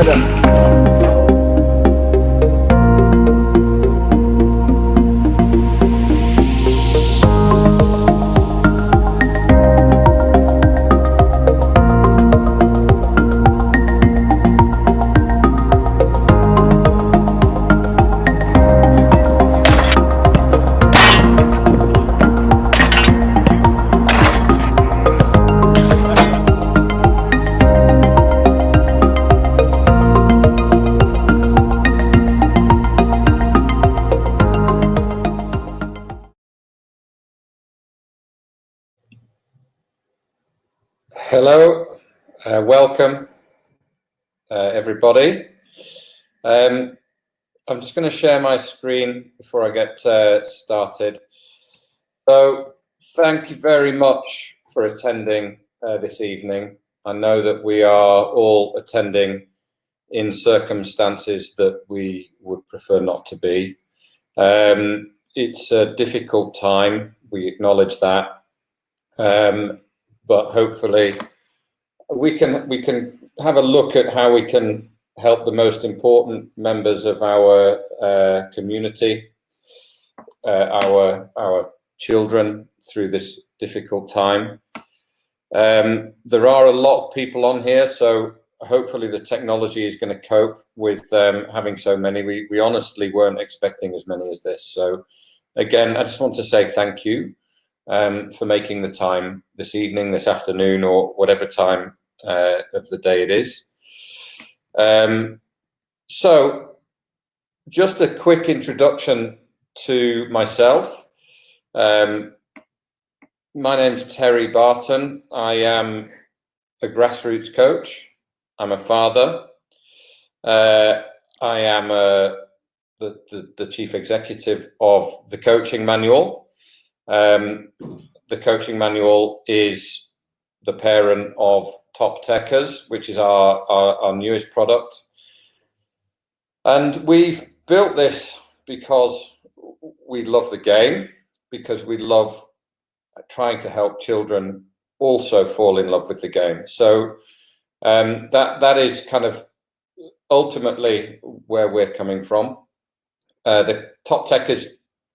better. Hello, welcome everybody. I'm just going to share my screen before I get started. So thank you very much for attending this evening. I know that we are all attending in circumstances that we would prefer not to be. It's a difficult time, we acknowledge that. But hopefully we can have a look at how we can help the most important members of our community, our children through this difficult time. There are a lot of people on here, so hopefully the technology is going to cope with having so many. We honestly weren't expecting as many as this. So again, I just want to say thank you for making the time this evening, this afternoon, or whatever time of the day it is. So just a quick introduction to myself. My name's Terry Barton. I am a grassroots coach. I'm a father. I am the chief executive of the Coaching Manual. The Coaching Manual is the parent of TopTekkers, which is our newest product. And we've built this because we love the game, because we love trying to help children also fall in love with the game. So that is kind of ultimately where we're coming from. The TopTekkers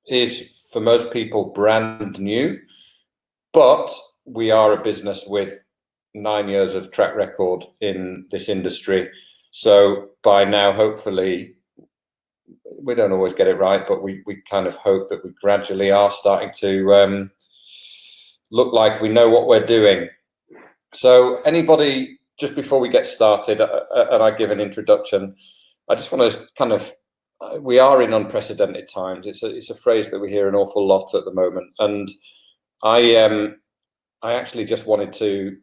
is, for most people, brand new, but we are a business with 9 years of track record in this industry. So by now, hopefully, we don't always get it right, but we kind of hope that we gradually are starting to look like we know what we're doing. So anybody, just before we get started and I give an introduction, I just want to kind of, we are in unprecedented times. It's a phrase that we hear an awful lot at the moment. And I actually just wanted to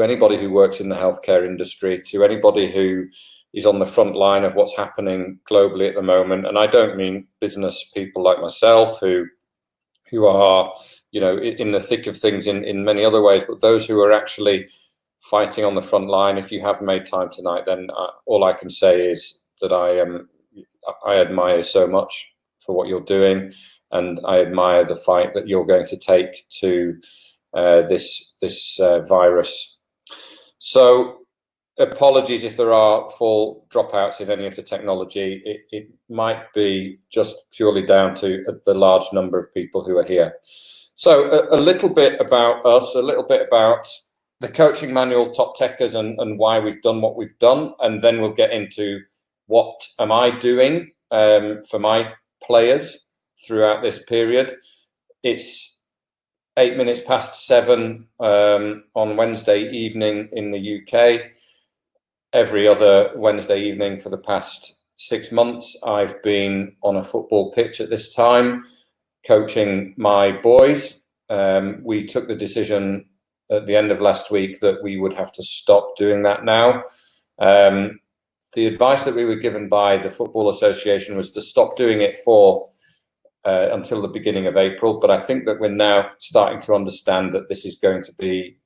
anybody who works in the healthcare industry, to anybody who is on the front line of what's happening globally at the moment. And I don't mean business people like myself who are, in the thick of things in many other ways, but those who are actually fighting on the front line. If you have made time tonight, then all I can say is that I admire so much for what you're doing, and I admire the fight that you're going to take to this virus. So apologies if there are full dropouts in any of the technology. It might be just purely down to the large number of people who are here. So a little bit about us, a little bit about the Coaching Manual, TopTekkers, and why we've done what we've done, and then we'll get into what am I doing for my players throughout this period. It's 8 minutes past 7 on Wednesday evening in the UK. Every other Wednesday evening for the past 6 months, I've been on a football pitch at this time, coaching my boys. We took the decision at the end of last week that we would have to stop doing that now. The advice that we were given by the Football Association was to stop doing it until the beginning of April. But I think that we're now starting to understand that this is going to be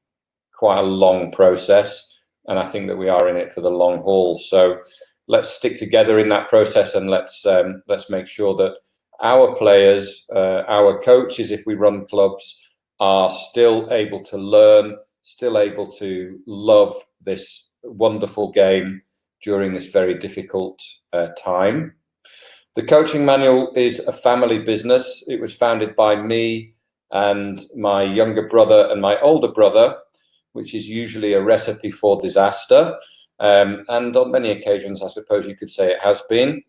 quite a long process. And I think that we are in it for the long haul. So let's stick together in that process, and let's make sure that our players, our coaches, if we run clubs, are still able to learn, still able to love this wonderful game during this very difficult time. The coaching manual is a family business. It was founded by me and my younger brother and my older brother, which is usually a recipe for disaster. And on many occasions, I suppose you could say it has been.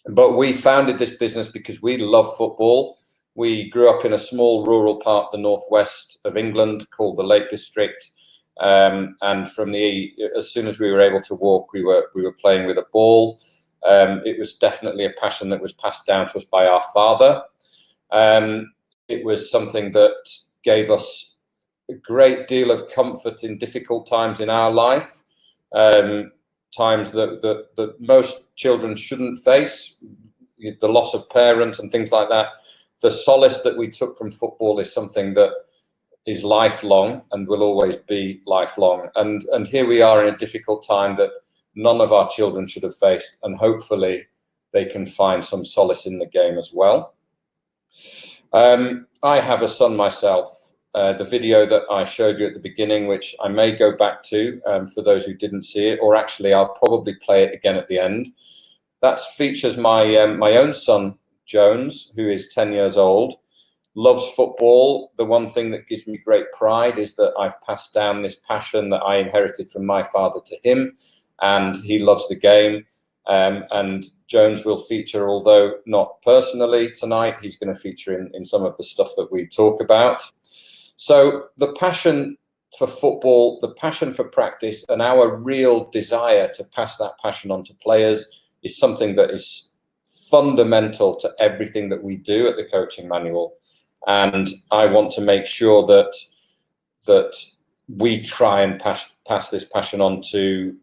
But we founded this business because we love football. We grew up in a small rural part of the northwest of England called the Lake District. And as soon as we were able to walk, we were playing with a ball. It was definitely a passion that was passed down to us by our father. It was something that gave us a great deal of comfort in difficult times in our life, times that most children shouldn't face, the loss of parents and things like that. The solace that we took from football is something that is lifelong and will always be lifelong. And here we are in a difficult time that none of our children should have faced, and hopefully they can find some solace in the game as well. I have a son myself. The video that I showed you at the beginning, which I may go back to for those who didn't see it, or actually I'll probably play it again at the end. That features my own son, Jones, who is 10 years old, loves football. The one thing that gives me great pride is that I've passed down this passion that I inherited from my father to him, and he loves the game. And Jones will feature, although not personally tonight, he's going to feature in some of the stuff that we talk about. So the passion for football, the passion for practice, and our real desire to pass that passion on to players is something that is fundamental to everything that we do at the Coaching Manual. And I want to make sure that we try and pass this passion on to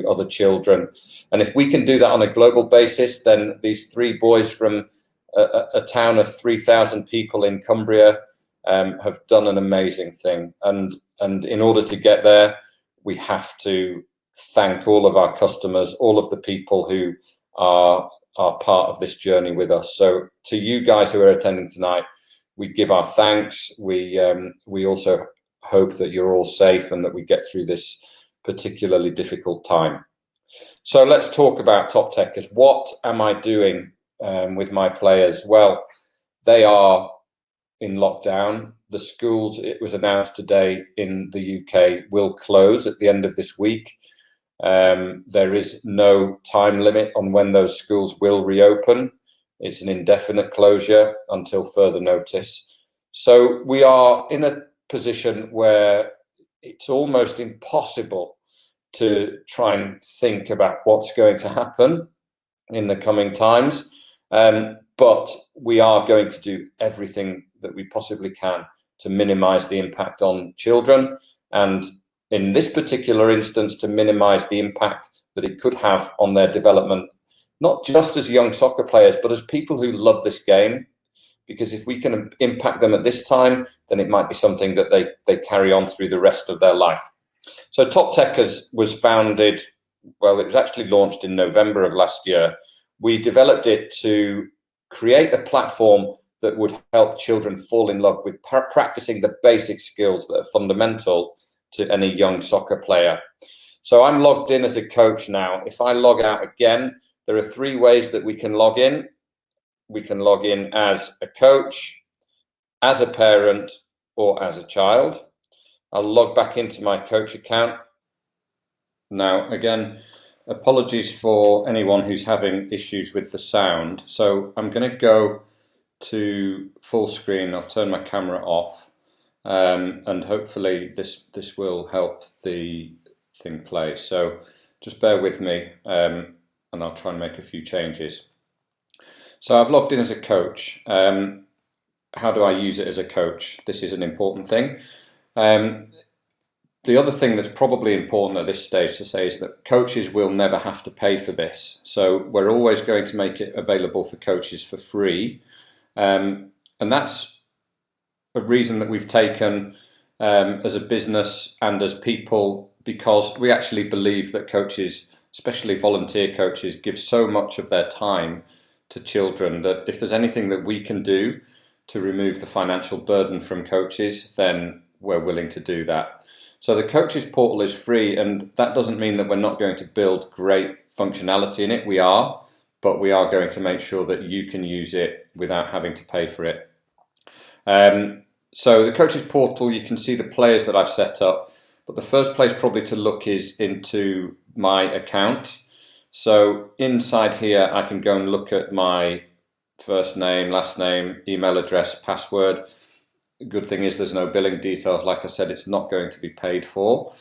other children. And if we can do that on a global basis, then these three boys from a town of 3,000 people in Cumbria have done an amazing thing. And in order to get there, we have to thank all of our customers, all of the people who are part of this journey with us. So to you guys who are attending tonight, we give our thanks. We also hope that you're all safe and that we get through this particularly difficult time. So let's talk about TopTekkers. What am I doing with my players? Well, they are in lockdown. The schools, it was announced today in the UK, will close at the end of this week. There is no time limit on when those schools will reopen. It's an indefinite closure until further notice. So we are in a position where it's almost impossible to try and think about what's going to happen in the coming times. But we are going to do everything that we possibly can to minimize the impact on children, and in this particular instance, to minimize the impact that it could have on their development, not just as young soccer players, but as people who love this game. Because if we can impact them at this time, then it might be something that they carry on through the rest of their life. So TopTekkers was founded, well, it was actually launched in November of last year. We developed it to create a platform that would help children fall in love with practicing the basic skills that are fundamental to any young soccer player. So I'm logged in as a coach now. If I log out again, there are three ways that we can log in. We can log in as a coach, as a parent, or as a child. I'll log back into my coach account. Now, again, apologies for anyone who's having issues with the sound. So I'm going to go to full screen. I've turned my camera off, and hopefully this will help the thing play. So just bear with me, and I'll try and make a few changes. So I've logged in as a coach. How do I use it as a coach? This is an important thing. The other thing that's probably important at this stage to say is that coaches will never have to pay for this. So we're always going to make it available for coaches for free. And that's a reason that we've taken as a business and as people, because we actually believe that coaches, especially volunteer coaches, give so much of their time to children that if there's anything that we can do to remove the financial burden from coaches, then we're willing to do that. So the coaches portal is free, and that doesn't mean that we're not going to build great functionality in it. We are, but we are going to make sure that you can use it without having to pay for it. So the coaches portal, you can see the players that I've set up, but the first place probably to look is into my account. So inside here, I can go and look at my first name, last name, email address, password. The good thing is there's no billing details. Like I said, it's not going to be paid for.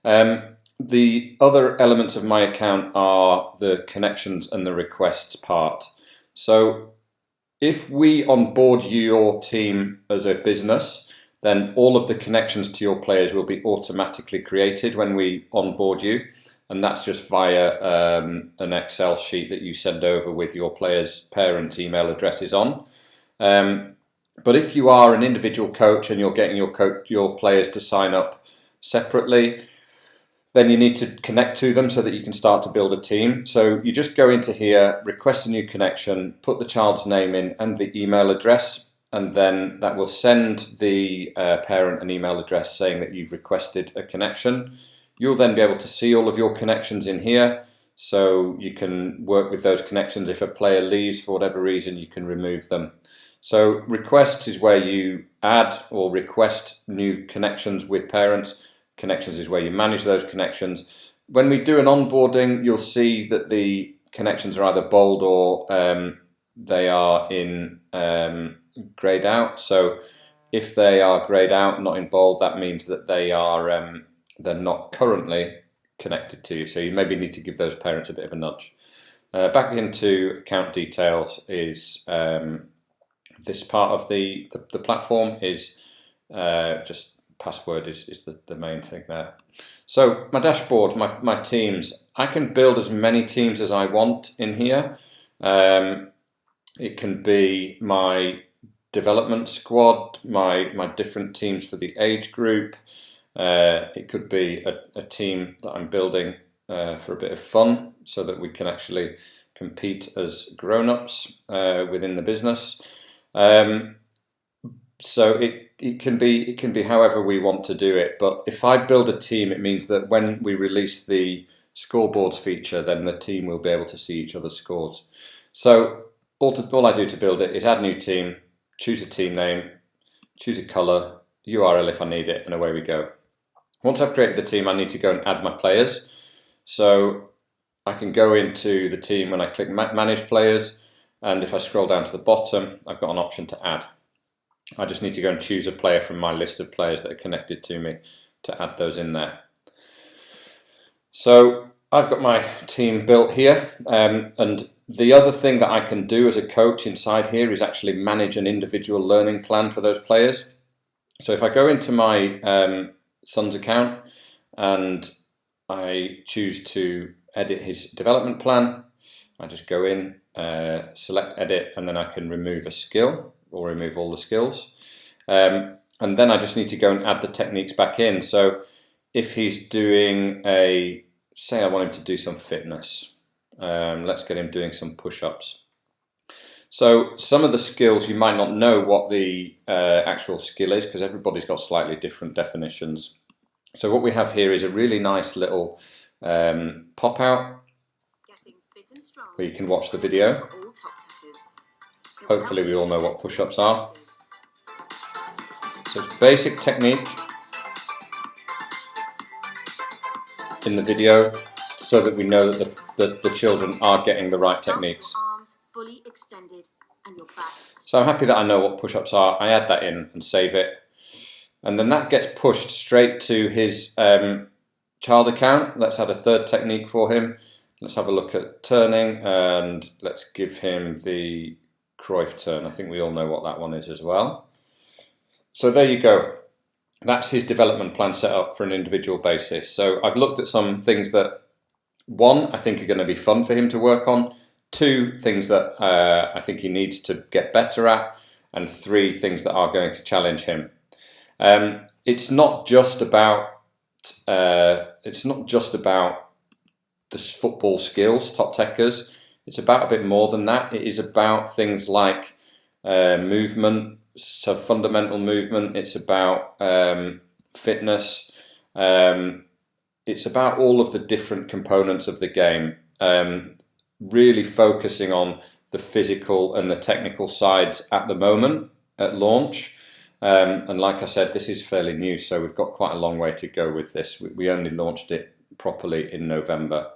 The other elements of my account are the connections and the requests part. So if we onboard your team as a business, then all of the connections to your players will be automatically created when we onboard you. And that's just via an Excel sheet that you send over with your players' parents' email addresses on. But if you are an individual coach and you're getting your players to sign up separately, then you need to connect to them so that you can start to build a team. So you just go into here, request a new connection, put the child's name in and the email address, and then that will send the parent an email address saying that you've requested a connection. You'll then be able to see all of your connections in here, so you can work with those connections. If a player leaves for whatever reason, you can remove them. So requests is where you add or request new connections with parents. Connections is where you manage those connections. When we do an onboarding, you'll see that the connections are either bold or they are in grayed out. So if they are grayed out, not in bold, that means that they are they're not currently connected to you. So you maybe need to give those parents a bit of a nudge. Back into account details is this part of the platform is just password is the main thing there. So my dashboard, my teams, I can build as many teams as I want in here. It can be my development squad, my different teams for the age group. It could be a team that I'm building for a bit of fun so that we can actually compete as grown-ups within the business. So it can be however we want to do it. But if I build a team, it means that when we release the scoreboards feature, then the team will be able to see each other's scores. So all I do to build it is add new team, choose a team name, choose a color, URL if I need it, and away we go. Once I've created the team, I need to go and add my players. So I can go into the team when I click manage players, and if I scroll down to the bottom, I've got an option to add. I just need to go and choose a player from my list of players that are connected to me to add those in there. So I've got my team built here, and the other thing that I can do as a coach inside here is actually manage an individual learning plan for those players. So if I go into my son's account and I choose to edit his development plan, I just go in, select edit, and then I can remove a skill or remove all the skills. And then I just need to go and add the techniques back in. So if he's doing say I want him to do some fitness, let's get him doing some push-ups. So some of the skills, you might not know what the actual skill is because everybody's got slightly different definitions. So what we have here is a really nice little pop-out where you can watch the video. Hopefully we all know what push-ups are. So it's basic technique in the video so that we know that the children are getting the right techniques. So I'm happy that I know what push-ups are. I add that in and save it. And then that gets pushed straight to his child account. Let's add a third technique for him. Let's have a look at turning and let's give him the Cruyff turn. I think we all know what that one is as well. So there you go. That's his development plan set up for an individual basis. So I've looked at some things that, one, I think are going to be fun for him to work on, two, things that I think he needs to get better at, and three, things that are going to challenge him. It's not just about the football skills, TopTekkers. It's about a bit more than that. It is about things like movement, so fundamental movement. It's about fitness. It's about all of the different components of the game, really focusing on the physical and the technical sides at the moment at launch. And like I said, this is fairly new, so we've got quite a long way to go with this. We only launched it properly in November.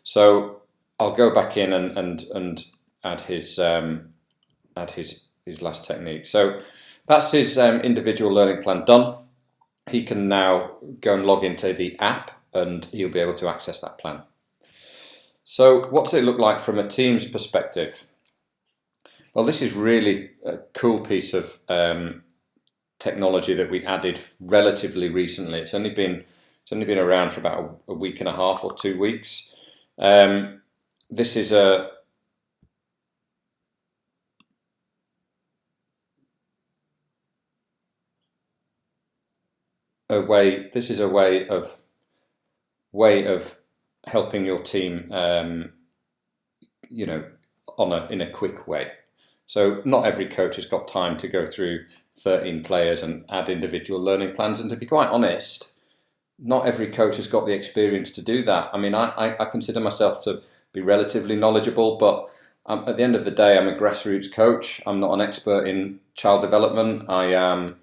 So I'll go back in and add his last technique. So that's his individual learning plan done. He can now go and log into the app and he'll be able to access that plan. So what does it look like from a team's perspective? Well, this is really a cool piece of technology that we added relatively recently. It's only been around for about a week and a half or 2 weeks. This is a way of helping your team, in a quick way. So not every coach has got time to go through 13 players and add individual learning plans. And to be quite honest, not every coach has got the experience to do that. I mean, I consider myself to be relatively knowledgeable, but at the end of the day, I'm a grassroots coach. I'm not an expert in child development. I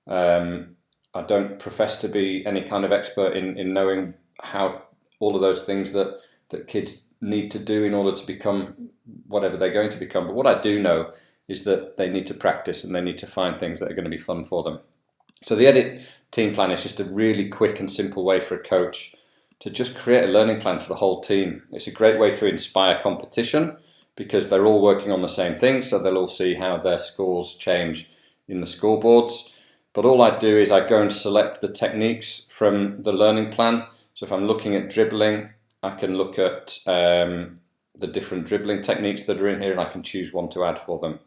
don't profess to be any kind of expert in knowing how all of those things that kids need to do in order to become whatever they're going to become. But what I do know is that they need to practice and they need to find things that are going to be fun for them. So the Edit team plan is just a really quick and simple way for a coach to just create a learning plan for the whole team. It's a great way to inspire competition because they're all working on the same thing, so they'll all see how their scores change in the scoreboards. But all I do is I go and select the techniques from the learning plan. So if I'm looking at dribbling, I can look at the different dribbling techniques that are in here and I can choose one to add for them.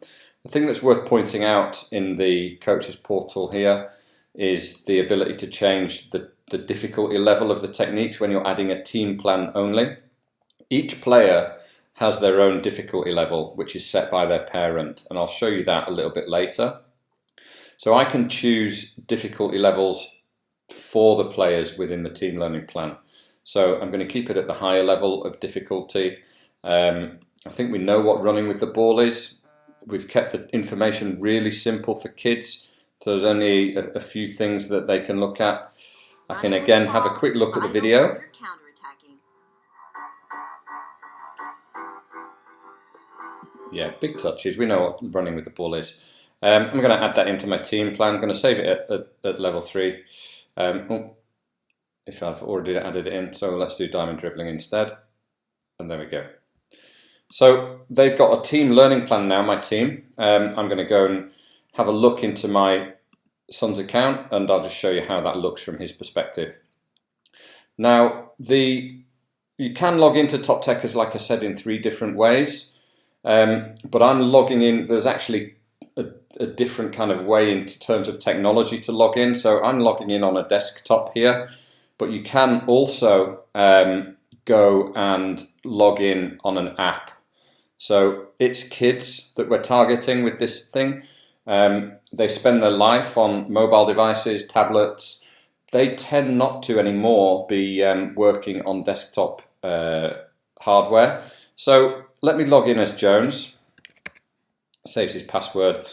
The thing that's worth pointing out in the coaches portal here is the ability to change the difficulty level of the techniques when you're adding a team plan only. Each player has their own difficulty level, which is set by their parent, and I'll show you that a little bit later. So I can choose difficulty levels for the players within the team learning plan. So I'm going to keep it at the higher level of difficulty. I think we know what running with the ball is. We've kept the information really simple for kids. So there's only a few things that they can look at. I can again have a quick look at the video. Yeah, big touches. We know what running with the ball is. I'm going to add that into my team plan. I'm going to save it at level 3. If I've already added it in, so let's do diamond dribbling instead. And there we go. So they've got a team learning plan now, my team. I'm going to go and have a look into my son's account and I'll just show you how that looks from his perspective. Now, you can log into TopTekkers, like I said, in 3 different ways. But I'm logging in, there's actually a different kind of way in terms of technology to log in. So I'm logging in on a desktop here, but you can also go and log in on an app. So it's kids that we're targeting with this thing. They spend their life on mobile devices, tablets. They tend not to anymore be working on desktop hardware. So let me log in as Jones. Saves his password.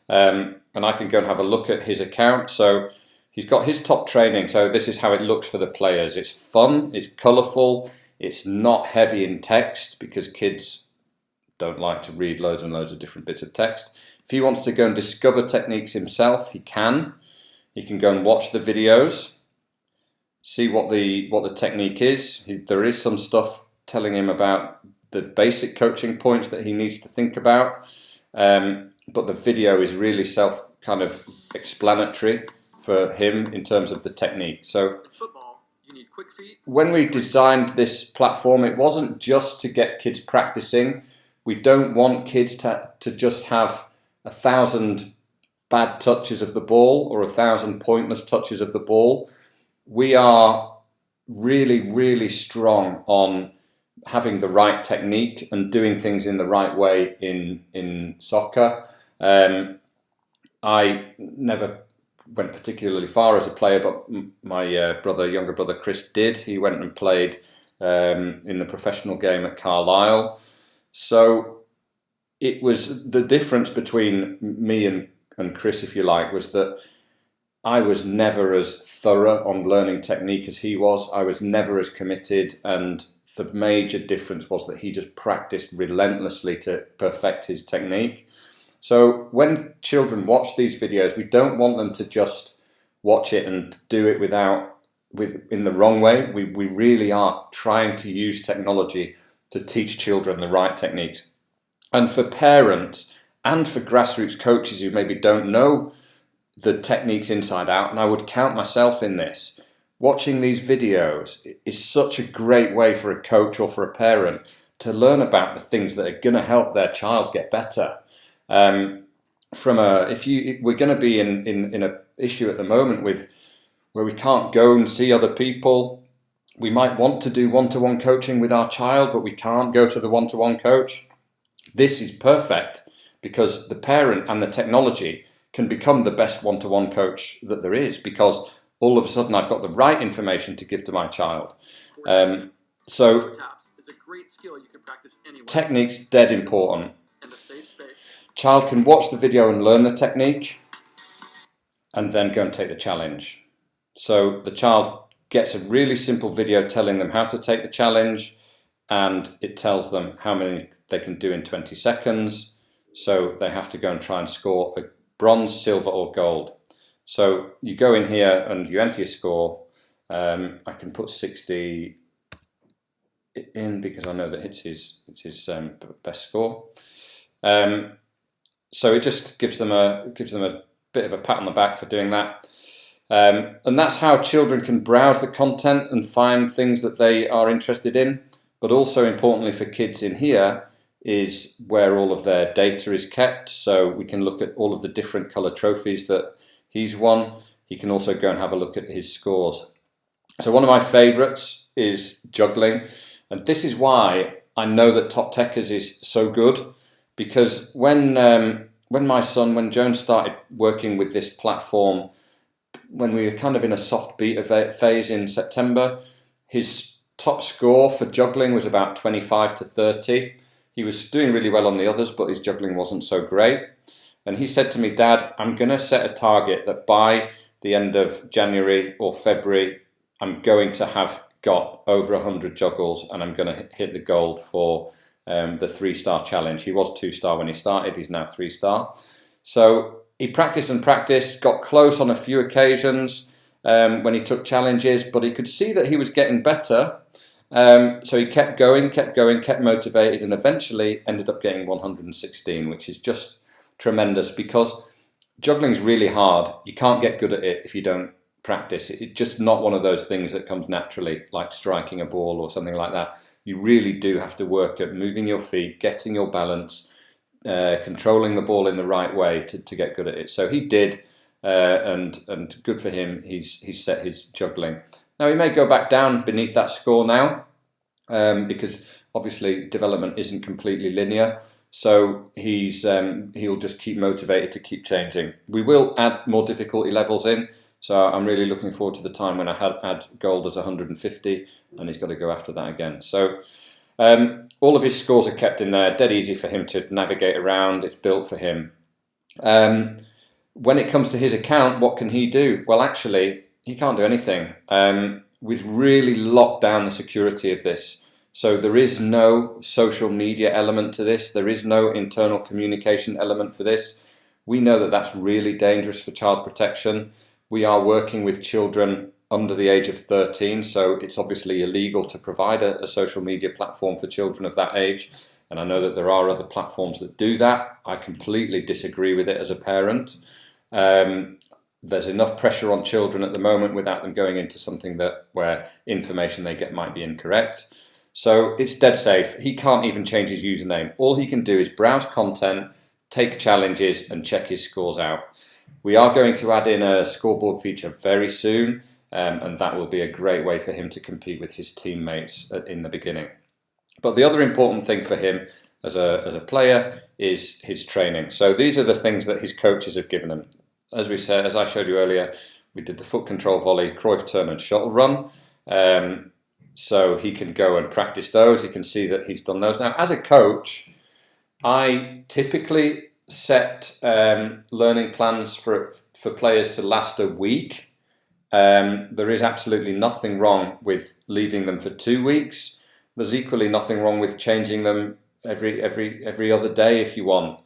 And I can go and have a look at his account. So he's got his top training. So this is how it looks for the players. It's fun, it's colourful, it's not heavy in text because kids don't like to read loads and loads of different bits of text. If he wants to go and discover techniques himself, he can. He can go and watch the videos, see what the technique is. There is some stuff telling him about the basic coaching points that he needs to think about. But the video is really self-explanatory for him in terms of the technique. So in football, you need quick feet. When we designed this platform, it wasn't just to get kids practicing. We don't want kids to just have 1,000 bad touches of the ball or 1,000 pointless touches of the ball. We are really, really strong on having the right technique and doing things in the right way in soccer. I never went particularly far as a player, but my younger brother Chris did. He went and played in the professional game at Carlisle. So it was the difference between me and Chris, if you like, was that I was never as thorough on learning technique as he was. I was never as committed, and the major difference was that he just practiced relentlessly to perfect his technique. So when children watch these videos, we don't want them to just watch it and do it in the wrong way. We really are trying to use technology to teach children the right techniques. And for parents and for grassroots coaches who maybe don't know the techniques inside out, and I would count myself in this, watching these videos is such a great way for a coach or for a parent to learn about the things that are going to help their child get better. We're going to be in a issue at the moment where we can't go and see other people. We might want to do one-to-one coaching with our child, but we can't go to the one-to-one coach. This is perfect because the parent and the technology can become the best one-to-one coach that there is, because all of a sudden I've got the right information to give to my child. So is a great skill you can practice anywhere. Technique's dead important. In a safe space. Child can watch the video and learn the technique and then go and take the challenge. So the child gets a really simple video telling them how to take the challenge, and it tells them how many they can do in 20 seconds. So they have to go and try and score a bronze, silver or gold. So you go in here and you enter your score. I can put 60 in because I know that it's his best score. So it just gives them a bit of a pat on the back for doing that. And that's how children can browse the content and find things that they are interested in. But also importantly for kids in here is where all of their data is kept. So we can look at all of the different colour trophies that he's won. He can also go and have a look at his scores. So one of my favourites is juggling. And this is why I know that TopTekkers is so good, because when Joan started working with this platform, when we were kind of in a soft beta phase in September, his top score for juggling was about 25 to 30. He was doing really well on the others, but his juggling wasn't so great. And he said to me, "Dad, I'm going to set a target that by the end of January or February, I'm going to have got over 100 juggles, and I'm going to hit the gold for the 3-star challenge." He was 2-star when he started, he's now 3-star. So he practiced and practiced, got close on a few occasions when he took challenges, but he could see that he was getting better. So he kept going, kept motivated, and eventually ended up getting 116, which is just tremendous, because juggling's really hard. You can't get good at it if you don't practice. It's just not one of those things that comes naturally, like striking a ball or something like that. You really do have to work at moving your feet, getting your balance, controlling the ball in the right way to get good at it. So he did, and good for him. He's set his juggling. Now he may go back down beneath that score now, because obviously development isn't completely linear. So he'll just keep motivated to keep changing. We will add more difficulty levels in. So I'm really looking forward to the time when I add gold as 150, and he's got to go after that again. So all of his scores are kept in there, dead easy for him to navigate around. It's built for him. When it comes to his account, what can he do? Well, actually, he can't do anything. We've really locked down the security of this. So there is no social media element to this. There is no internal communication element for this. We know that that's really dangerous for child protection. We are working with children under the age of 13, so it's obviously illegal to provide a social media platform for children of that age. And I know that there are other platforms that do that. I completely disagree with it as a parent. There's enough pressure on children at the moment without them going into something where information they get might be incorrect. So it's dead safe. He can't even change his username. All he can do is browse content, take challenges, and check his scores out. We are going to add in a scoreboard feature very soon, and that will be a great way for him to compete with his teammates in the beginning. But the other important thing for him as a player is his training. So these are the things that his coaches have given him. as we said, as I showed you earlier, we did the foot control volley, Cruyff turn and shuttle run. So he can go and practice those. He can see that he's done those. Now, as a coach, I typically set learning plans for players to last a week. There is absolutely nothing wrong with leaving them for 2 weeks. There's equally nothing wrong with changing them every other day if you want.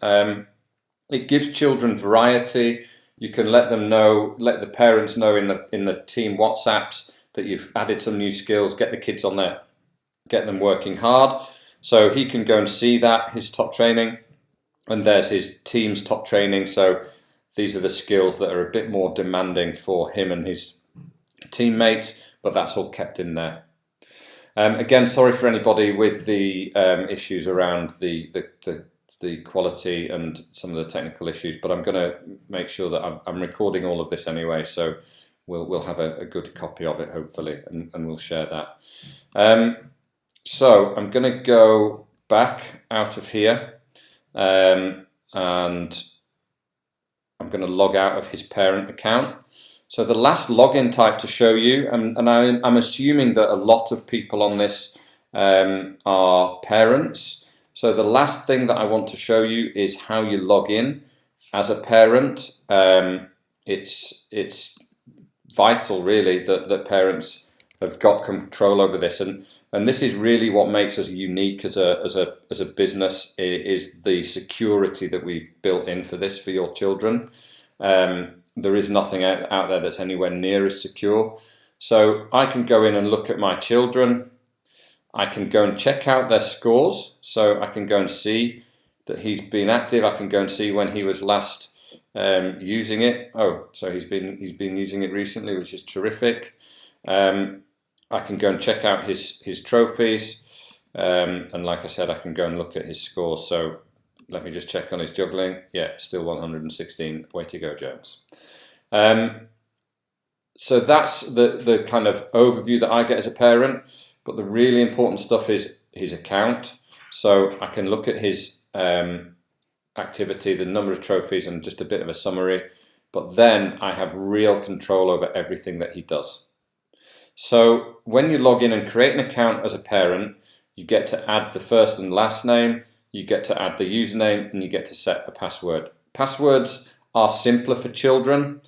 It gives children variety. You can let the parents know in the team WhatsApps that you've added some new skills, get the kids on there, get them working hard. So he can go and see that, his top training, and there's his team's top training. So these are the skills that are a bit more demanding for him and his teammates, but that's all kept in there. Again, sorry for anybody with the issues around the quality and some of the technical issues, but I'm going to make sure that I'm recording all of this anyway, so we'll have a good copy of it hopefully, and we'll share that. So I'm going to go back out of here, and I'm going to log out of his parent account. So the last login type to show you, and I'm assuming that a lot of people on this are parents. So the last thing that I want to show you is how you log in as a parent. It's vital really that parents have got control over this, and this is really what makes us unique as a business, is the security that we've built in for this for your children. There is nothing out there that's anywhere near as secure. So I can go in and look at my children. I can go and check out their scores. So I can go and see that he's been active. I can go and see when he was last using it. Oh, so he's been using it recently, which is terrific. I can go and check out his trophies. And like I said, I can go and look at his scores. So let me just check on his juggling. Yeah, still 116. Way to go, James. So that's the kind of overview that I get as a parent. But the really important stuff is his account. So I can look at his activity, the number of trophies, and just a bit of a summary. But then I have real control over everything that he does. So when you log in and create an account as a parent, you get to add the first and last name. You get to add the username, and you get to set a password. Passwords are simpler for children.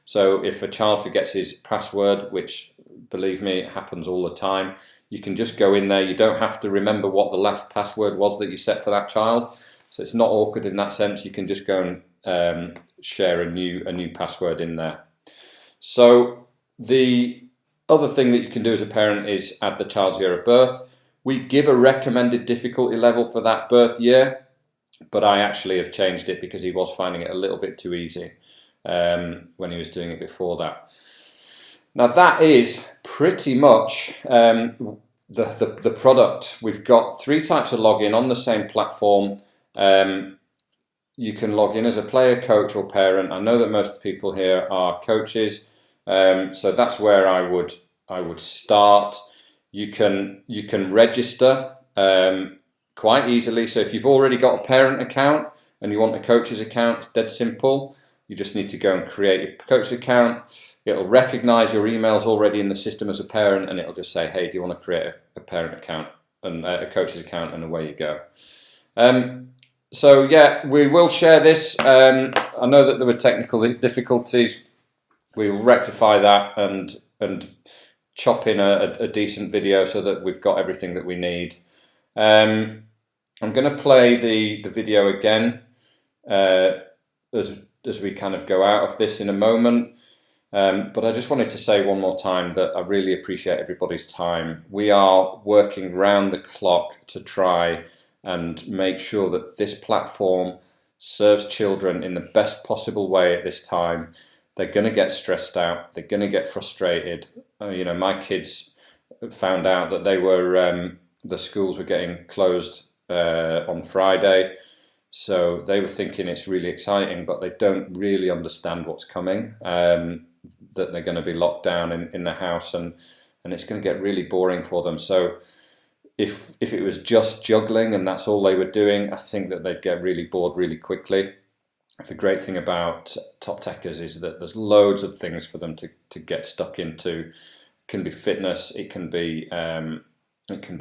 So if a child forgets his password, which believe me, it happens all the time, you can just go in there. You don't have to remember what the last password was that you set for that child. So it's not awkward in that sense. You can just go and share a new password in there. So the other thing that you can do as a parent is add the child's year of birth. We give a recommended difficulty level for that birth year, but I actually have changed it because he was finding it a little bit too easy when he was doing it before that. Now that is pretty much the product. We've got 3 types of login on the same platform. You can log in as a player, coach, or parent. I know that most people here are coaches, so that's where I would start. You can register quite easily. So if you've already got a parent account and you want a coach's account, it's dead simple. You just need to go and create your coach account. It'll recognize your emails already in the system as a parent, and it'll just say, hey, do you want to create a parent account and a coach's account, and away you go. So yeah, we will share this. I know that there were technical difficulties. We will rectify that and chop in a decent video so that we've got everything that we need. I'm going to play the video again as we kind of go out of this in a moment. But I just wanted to say one more time that I really appreciate everybody's time. We are working round the clock to try and make sure that this platform serves children in the best possible way at this time. They're going to get stressed out. They're going to get frustrated. My kids found out that the schools were getting closed on Friday. So they were thinking it's really exciting, but they don't really understand what's coming, that they're going to be locked down in the house, and it's going to get really boring for them. So if it was just juggling and that's all they were doing, I think that they'd get really bored really quickly. the great thing about TopTekkers is that there's loads of things for them to get stuck into. It can be fitness, it can be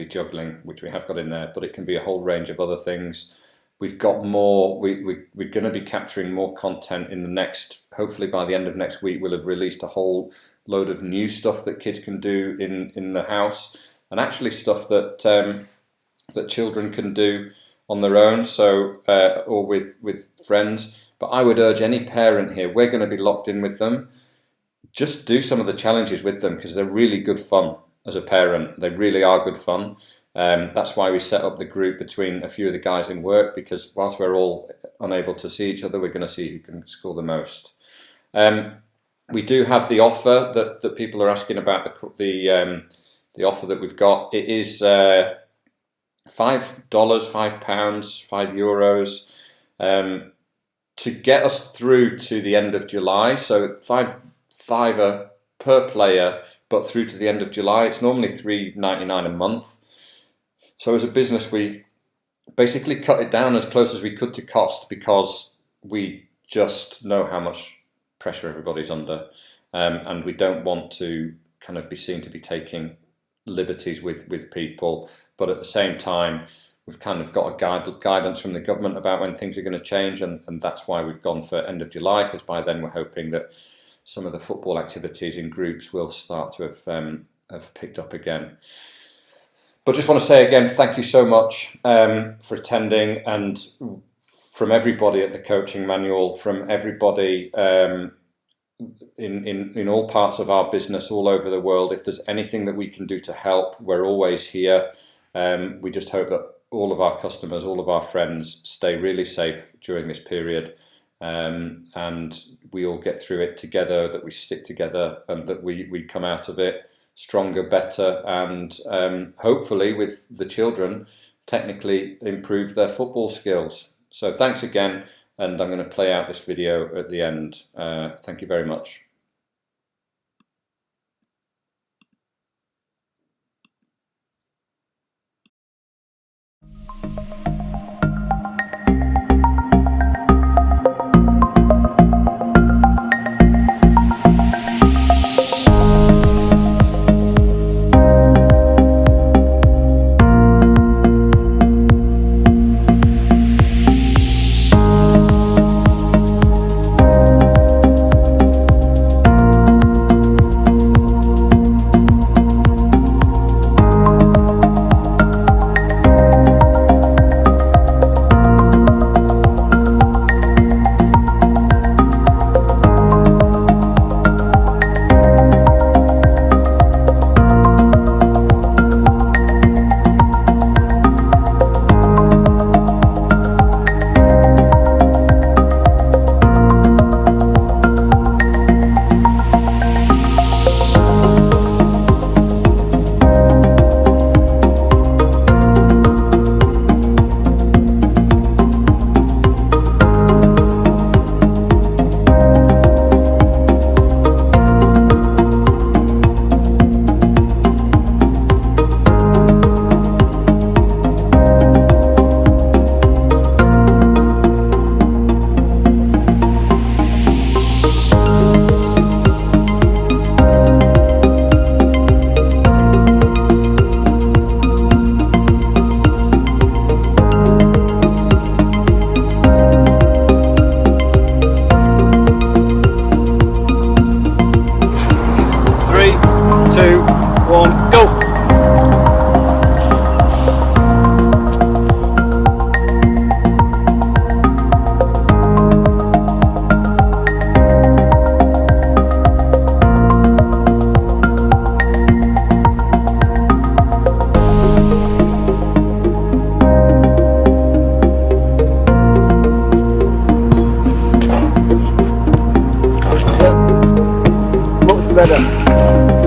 juggling, which we have got in there, but it can be a whole range of other things. We've got more. We're going to be capturing more content in the next. Hopefully, by the end of next week, we'll have released a whole load of new stuff that kids can do in the house, and actually stuff that that children can do on their own. So or with friends. But I would urge any parent here. We're going to be locked in with them. Just do some of the challenges with them because they're really good fun. As a parent, they really are good fun. That's why we set up the group between a few of the guys in work, because whilst we're all unable to see each other, we're going to see who can score the most. We do have the offer that people are asking about, the offer that we've got. It is $5, £5, €5 to get us through to the end of July. So £5 per player, but through to the end of July. It's normally $3.99 a month. So as a business, we basically cut it down as close as we could to cost, because we just know how much pressure everybody's under, and we don't want to kind of be seen to be taking liberties with people. But at the same time, we've kind of got a guidance from the government about when things are going to change, and that's why we've gone for end of July, because by then we're hoping that some of the football activities in groups will start to have picked up again. But just want to say again, thank you so much for attending, and from everybody at the Coaching Manual, from everybody in all parts of our business all over the world. If there's anything that we can do to help, we're always here. We just hope that all of our customers, all of our friends stay really safe during this period, and we all get through it together, that we stick together, and that we come out of it stronger, better, and hopefully with the children technically improve their football skills. So thanks again, and I'm going to play out this video at the end. Thank you very much. Better.